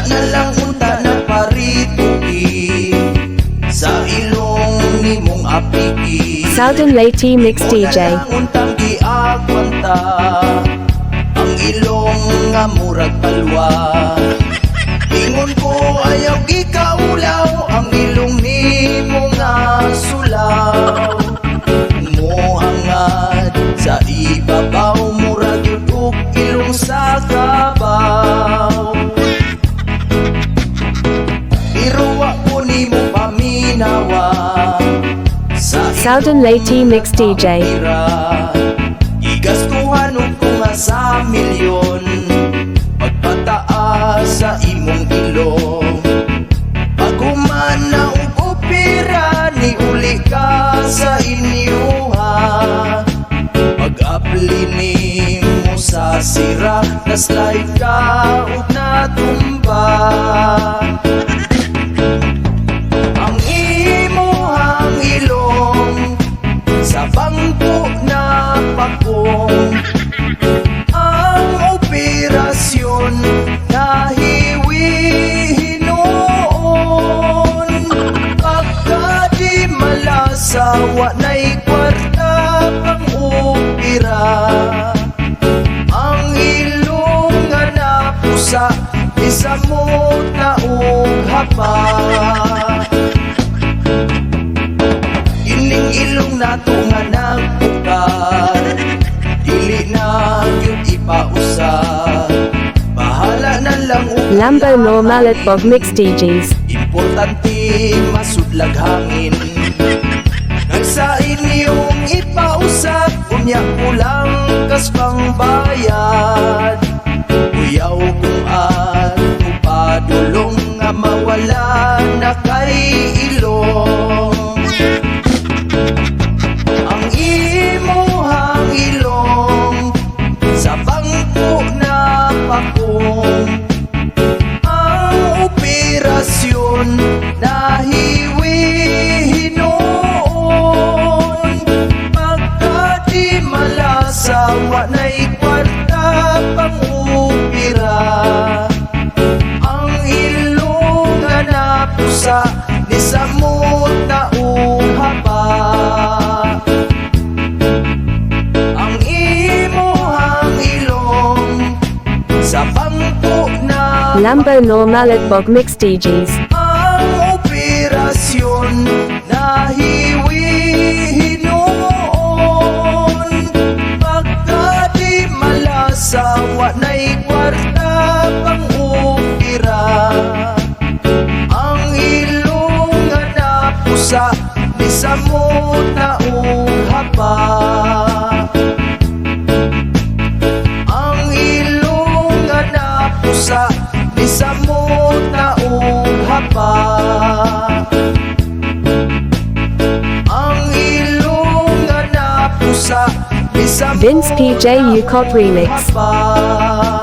na lang unta na parituki sa ilong nimong apiki. Southern Lady Mix DJ. Untang giagwanta ang ilong nga murag palwa. Ingon ko ayaw gikaulaw ang ilong nimo nga sulaw. Muhangad sa ibabaw murag yun ilong sa kabaw. Pero wa ko nimo paminawa sa Southern Lady Mix DJ. igastuhan ko nga sa milyon pagpataas sa imong ilong. Paghuman na og opera ni uli ka sa inyuha. Pag-apli nimo sa sira na slide ka ug natumba. Ang imuhang ilong sa bangko na pakong. Ang operasyon na hiwi noon. Pagka di malasawa na'y kwarta pang opera. Ang ilong nga napusa isamot na og hapa. Ining ilong nato nga nagpukar, dili na yun ipausap. Bahala na lang Lambo Normal at Bob Mix DJs. importante masudlag hangin. Nagsa inyong ipausap, unya kulang kas pangbayad. Uyaw kung at upadulong nga mawala na kay ilong. Ang imuhang ilong sa bangko na pakong. Ang operasyon na hiwi noon. Pagka di malasawa na'y kwarta pang opera. Ang ilong nga napusa ni samot na uhaba. Ang imuhang ilong sa bangko na Lambo Normal at Bob Mix DJs. ang operasyon na hiwi noon. Pagka di malasawa na'y kwarta pang opera. Ang ilong nga napusa ni samot na uhaba. Ang ilong nga napusa ni samot na uhaba. Ang ilong nga napusa ni samot Vince PJ na Ukot Remix. uhaba.